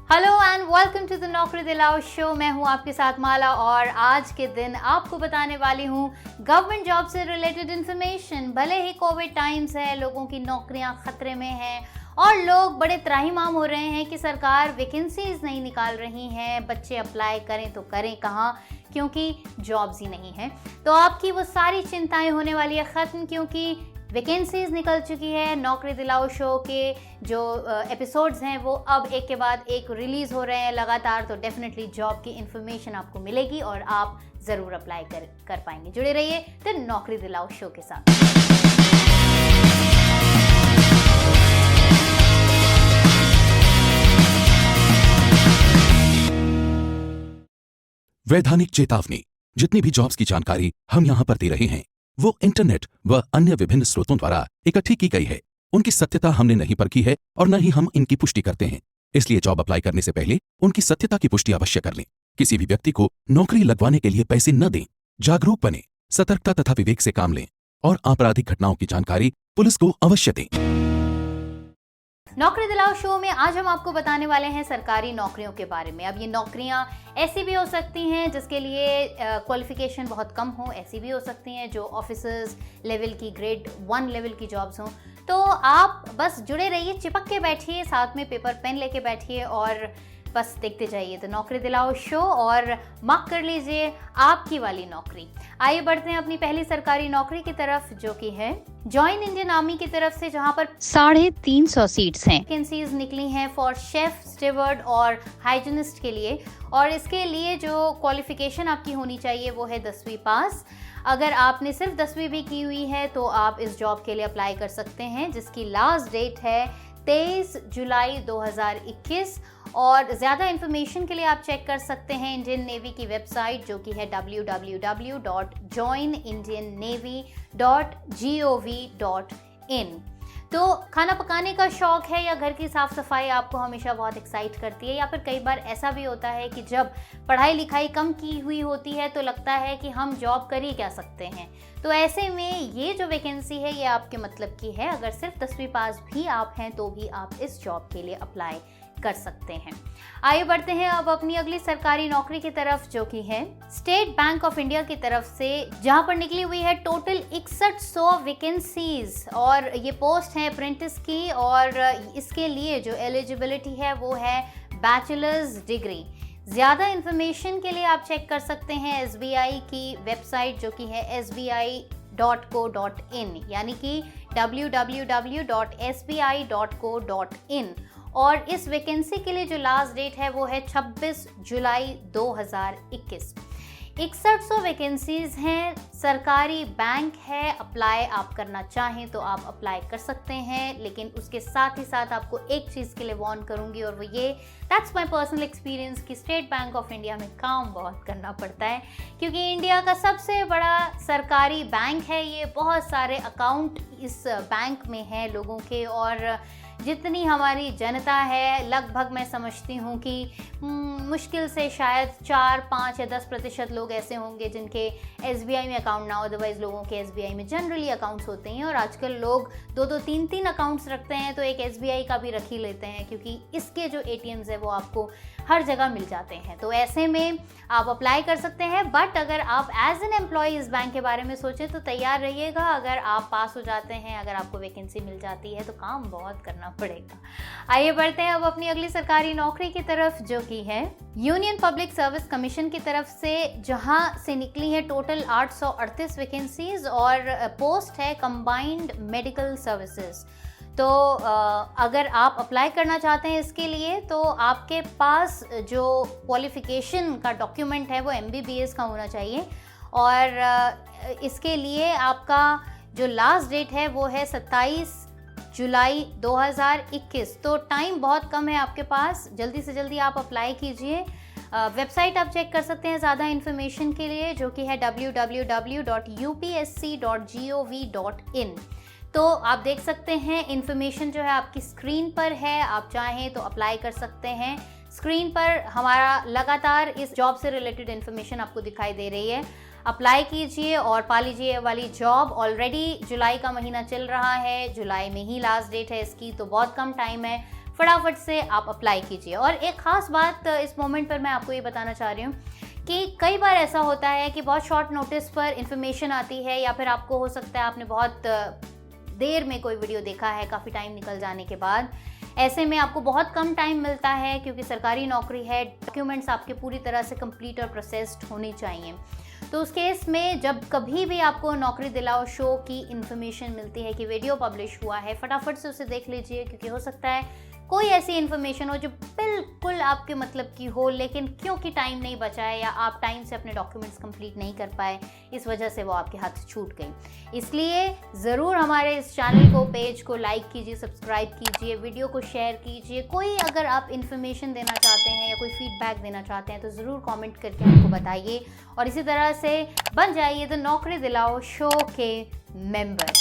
Hello and welcome to the नौकरी दिलाओ show. मैं हूं आपके साथ माला और आज के दिन आपको बताने वाली हूं गवर्नमेंट जॉब से रिलेटेड इन्फॉर्मेशन। भले ही कोविड टाइम्स है, लोगों की नौकरियां खतरे में हैं और लोग बड़े त्राहिमाम हो रहे हैं कि सरकार वैकेंसीज नहीं निकाल रही हैं, बच्चे अप्लाई करें तो करें कहाँ, क्योंकि जॉब्स ही नहीं हैं। तो आपकी वो सारी चिंताएं होने वाली है ख़त्म, क्योंकि वैकेंसीज निकल चुकी है। नौकरी दिलाओ शो के जो एपिसोड्स हैं वो अब एक के बाद एक रिलीज़ हो रहे हैं लगातार, तो डेफिनेटली जॉब की इन्फॉर्मेशन आपको मिलेगी और आप ज़रूर अप्लाई कर पाएंगे। जुड़े रहिए द नौकरी दिलाओ शो के साथ। वैधानिक चेतावनी। जितनी भी जॉब्स की जानकारी हम यहाँ पर दे रहे हैं वो इंटरनेट व अन्य विभिन्न स्रोतों द्वारा इकट्ठी की गई है। उनकी सत्यता हमने नहीं परखी है और न ही हम इनकी पुष्टि करते हैं। इसलिए जॉब अप्लाई करने से पहले उनकी सत्यता की पुष्टि अवश्य कर लें। किसी भी व्यक्ति को नौकरी लगवाने के लिए पैसे न दें। जागरूक बने, सतर्कता तथा विवेक से काम लें और आपराधिक घटनाओं की जानकारी पुलिस को अवश्य दें। नौकरी दिलाओ शो में आज हम आपको बताने वाले हैं सरकारी नौकरियों के बारे में। अब ये नौकरियां ऐसी भी हो सकती हैं जिसके लिए क्वालिफिकेशन बहुत कम हो, ऐसी भी हो सकती हैं जो ऑफिसर्स लेवल की, ग्रेड 1 लेवल की जॉब्स हों। तो आप बस जुड़े रहिए, चिपक के बैठिए, साथ में पेपर पेन लेके बैठिए और बस देखते जाइए तो नौकरी दिलाओ शो और मार्क कर लीजिए आपकी वाली नौकरी। आइए बढ़ते हैं अपनी पहली सरकारी नौकरी की तरफ, जो कि है जॉइन इंडियन आर्मी की तरफ से, जहां पर 350 सीट्स हैं। वैकेंसीज निकली हैं फॉर शेफ, स्टीवर्ड और हाइजीनिस्ट के लिए। और इसके लिए जो क्वालिफिकेशन आपकी होनी चाहिए वो है 10वीं पास। अगर आपने सिर्फ 10वीं भी की हुई है तो आप इस जॉब के लिए अप्लाई कर सकते हैं, जिसकी लास्ट डेट है 23 जुलाई 2021। और ज़्यादा इन्फॉर्मेशन के लिए आप चेक कर सकते हैं इंडियन नेवी की वेबसाइट, जो कि है www.joinindiannavy.gov.in। तो खाना पकाने का शौक है या घर की साफ सफाई आपको हमेशा बहुत एक्साइट करती है, या फिर कई बार ऐसा भी होता है कि जब पढ़ाई लिखाई कम की हुई होती है तो लगता है कि हम जॉब कर ही क्या सकते हैं, तो ऐसे में ये जो वैकेंसी है ये आपके मतलब की है। अगर सिर्फ 10वीं पास भी आप हैं तो भी आप इस जॉब के लिए अप्लाई कर सकते हैं। आइए बढ़ते हैं अब अपनी अगली सरकारी नौकरी की तरफ, जो कि है स्टेट बैंक ऑफ इंडिया की तरफ से, जहां पर निकली हुई है टोटल 6100 वैकेंसीज। और ये पोस्ट है अप्रेंटिस की और इसके लिए जो एलिजिबिलिटी है वो है बैचलर्स डिग्री। ज़्यादा इन्फॉर्मेशन के लिए आप चेक कर सकते हैं SBI की वेबसाइट, जो कि है sbi.co.in, यानी कि www.sbi.co.in। और इस वैकेंसी के लिए जो लास्ट डेट है वो है 26 जुलाई 2021। 6100 वैकेंसीज हैं, सरकारी बैंक है। अप्लाई आप करना चाहें तो आप अप्लाई कर सकते हैं, लेकिन उसके साथ ही साथ आपको एक चीज़ के लिए वार्न करूंगी और वो ये, दैट्स माय पर्सनल एक्सपीरियंस, कि स्टेट बैंक ऑफ इंडिया में काम बहुत करना पड़ता है, क्योंकि इंडिया का सबसे बड़ा सरकारी बैंक है ये। बहुत सारे अकाउंट इस बैंक में हैं लोगों के, और जितनी हमारी जनता है लगभग मैं समझती हूँ कि मुश्किल से शायद 4, 5 या 10% लोग ऐसे होंगे जिनके SBI में अकाउंट ना हो। अदरवाइज लोगों के SBI में जनरली अकाउंट्स होते हैं, और आजकल लोग 2-2, 3-3 अकाउंट्स रखते हैं, तो एक SBI का भी रख ही लेते हैं, क्योंकि इसके जो ATMs है वो आपको हर जगह मिल जाते हैं। तो ऐसे में आप अप्लाई कर सकते हैं। बट अगर आप एज एन एम्प्लॉय इस बैंक के बारे में सोचें तो तैयार रहिएगा, अगर आप पास हो जाते हैं, अगर आपको वैकेंसी मिल जाती है तो काम बहुत करना पड़ेगा। आइए बढ़ते हैं अब अपनी अगली सरकारी नौकरी की तरफ, जो कि है यूनियन पब्लिक सर्विस कमीशन की तरफ से, जहां से निकली है टोटल 838 वैकेंसीज और पोस्ट है कंबाइंड मेडिकल सर्विसेज। तो अगर आप अप्लाई करना चाहते हैं इसके लिए तो आपके पास जो क्वालिफिकेशन का डॉक्यूमेंट है वो MBBS का होना चाहिए। और इसके लिए आपका जो लास्ट डेट है वो है 27 जुलाई 2021। तो टाइम बहुत कम है आपके पास, जल्दी से जल्दी आप अप्लाई कीजिए। वेबसाइट आप चेक कर सकते हैं ज़्यादा इन्फॉर्मेशन के लिए, जो कि है www.upsc.gov.in। तो आप देख सकते हैं इन्फॉर्मेशन जो है आपकी स्क्रीन पर है, आप चाहें तो अप्लाई कर सकते हैं। स्क्रीन पर हमारा लगातार इस जॉब से रिलेटेड इन्फॉर्मेशन आपको दिखाई दे रही है। अप्लाई कीजिए और पा लीजिए वाली जॉब। ऑलरेडी जुलाई का महीना चल रहा है, जुलाई में ही लास्ट डेट है इसकी, तो बहुत कम टाइम है। फटाफट से आप अप्लाई कीजिए। और एक ख़ास बात इस मोमेंट पर मैं आपको ये बताना चाह रही हूँ कि कई बार ऐसा होता है कि बहुत शॉर्ट नोटिस पर इन्फॉर्मेशन आती है, या फिर आपको हो सकता है आपने बहुत देर में कोई वीडियो देखा है, काफ़ी टाइम निकल जाने के बाद। ऐसे में आपको बहुत कम टाइम मिलता है क्योंकि सरकारी नौकरी है, डॉक्यूमेंट्स आपके पूरी तरह से कंप्लीट और प्रोसेस्ड होनी चाहिए। तो उस केस में जब कभी भी आपको नौकरी दिलाओ शो की इन्फॉर्मेशन मिलती है कि वीडियो पब्लिश हुआ है, फटाफट से उसे देख लीजिए, क्योंकि हो सकता है कोई ऐसी इन्फॉर्मेशन हो जो बिल्कुल आपके मतलब की हो, लेकिन क्योंकि टाइम नहीं बचा है या आप टाइम से अपने डॉक्यूमेंट्स कंप्लीट नहीं कर पाए, इस वजह से वो आपके हाथ से छूट गई। इसलिए ज़रूर हमारे इस चैनल को, पेज को लाइक कीजिए, सब्सक्राइब कीजिए, वीडियो को शेयर कीजिए। कोई अगर आप इन्फॉर्मेशन देना चाहते हैं या कोई फीडबैक देना चाहते हैं तो ज़रूर कमेंट करके हमको बताइए, और इसी तरह से बन जाइए द नौकरी दिलाओ शो के मेंबर।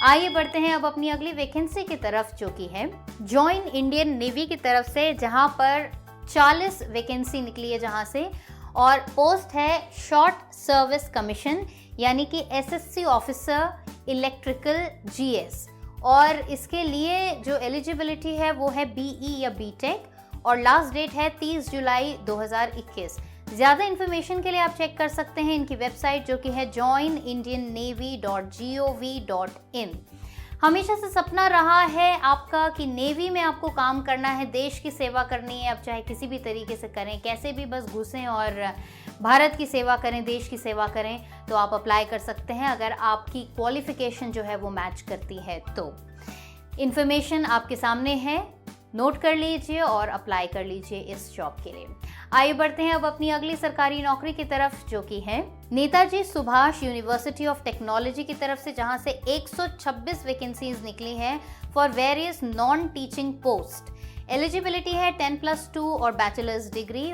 आइए बढ़ते हैं अब अपनी अगली वैकेंसी की तरफ, जो कि है जॉइन इंडियन नेवी की तरफ से, जहां पर 40 वैकेंसी निकली है जहां से, और पोस्ट है शॉर्ट सर्विस कमीशन यानी कि एसएससी ऑफिसर इलेक्ट्रिकल जीएस। और इसके लिए जो एलिजिबिलिटी है वो है बीई या बीटेक, और लास्ट डेट है 30 जुलाई 2021। ज़्यादा इन्फॉर्मेशन के लिए आप चेक कर सकते हैं इनकी वेबसाइट, जो कि है joinindiannavy.gov.in। हमेशा से सपना रहा है आपका कि नेवी में आपको काम करना है, देश की सेवा करनी है, आप चाहे किसी भी तरीके से करें, कैसे भी बस घुसें और भारत की सेवा करें, देश की सेवा करें, तो आप अप्लाई कर सकते हैं अगर आपकी क्वालिफिकेशन जो है वो मैच करती है। तो इन्फॉर्मेशन आपके सामने है, नोट कर लीजिए और अप्लाई कर लीजिए इस जॉब के लिए। आइए बढ़ते हैं अब अपनी अगली सरकारी नौकरी की तरफ, जो कि है Netaji Subhash university of technology की तरफ से, जहां से 126 वैकेंसीज निकली हैं for various non teaching post. Eligibility है 10+2 और बैचलर्स डिग्री।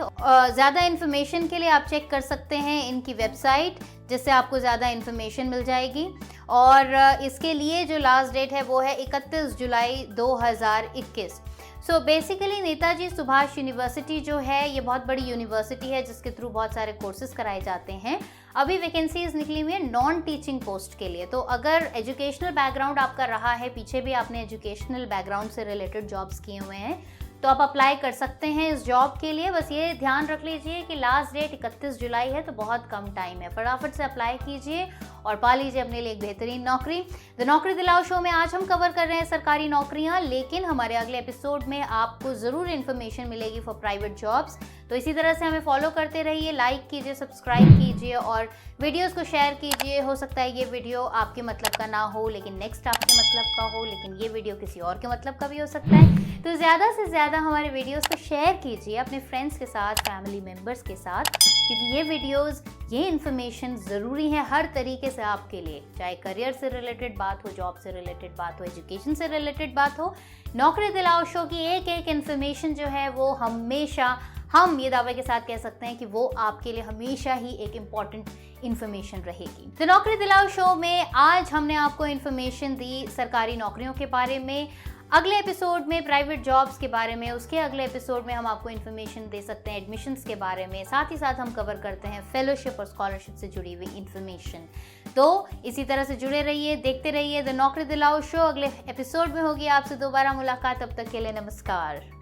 ज़्यादा इन्फॉर्मेशन के लिए आप चेक कर सकते हैं इनकी वेबसाइट, जिससे आपको ज़्यादा इन्फॉर्मेशन मिल जाएगी। और इसके लिए जो लास्ट डेट है वो है 31 जुलाई 2021। So basically Netaji Subhash university जो है ये बहुत बड़ी यूनिवर्सिटी है जिसके थ्रू बहुत सारे कोर्सेज कराए जाते हैं। अभी वैकेंसीज निकली हुई है नॉन टीचिंग पोस्ट के लिए। तो अगर एजुकेशनल बैकग्राउंड आपका रहा है, पीछे भी आपने एजुकेशनल बैकग्राउंड से रिलेटेड जॉब्स किए हुए हैं, तो आप अप्लाई कर सकते हैं इस जॉब के लिए। बस ये ध्यान रख लीजिए कि लास्ट डेट 31 जुलाई है, तो बहुत कम टाइम है। फटाफट से अप्लाई कीजिए और पा लीजिए अपने लिए एक बेहतरीन नौकरी। द नौकरी दिलाओ शो में आज हम कवर कर रहे हैं सरकारी नौकरियां, लेकिन हमारे अगले एपिसोड में आपको ज़रूर इन्फॉर्मेशन मिलेगी फॉर प्राइवेट जॉब्स। तो इसी तरह से हमें फॉलो करते रहिए, लाइक कीजिए, सब्सक्राइब कीजिए और वीडियोस को शेयर कीजिए। हो सकता है ये वीडियो आपके मतलब का ना हो, लेकिन नेक्स्ट आपके मतलब का हो, लेकिन ये वीडियो किसी और के मतलब का भी हो सकता है। तो ज़्यादा से ज़्यादा हमारे वीडियोस को शेयर कीजिए अपने फ्रेंड्स के साथ, फैमिली मेम्बर्स के साथ, क्योंकि ये वीडियोस, ये इन्फॉर्मेशन ज़रूरी है हर तरीके से आपके लिए, चाहे करियर से रिलेटेड बात हो, जॉब से रिलेटेड बात हो, एजुकेशन से रिलेटेड बात हो। नौकरी दिलाओ शो की एक एक इन्फॉर्मेशन जो है वो हमेशा, हम ये दावे के साथ कह सकते हैं कि वो आपके लिए हमेशा ही एक इम्पॉर्टेंट इन्फॉर्मेशन रहेगी। तो नौकरी दिलाओ शो में आज हमने आपको इन्फॉर्मेशन दी सरकारी नौकरियों के बारे में। अगले एपिसोड में प्राइवेट जॉब्स के बारे में, उसके अगले एपिसोड में हम आपको इन्फॉर्मेशन दे सकते हैं एडमिशन्स के बारे में। साथ ही साथ हम कवर करते हैं फेलोशिप और स्कॉलरशिप से जुड़ी हुई इन्फॉर्मेशन। तो इसी तरह से जुड़े रहिए, देखते रहिए द नौकरी दिलाओ शो। अगले एपिसोड में होगी आपसे दोबारा मुलाकात, तब तक के लिए नमस्कार।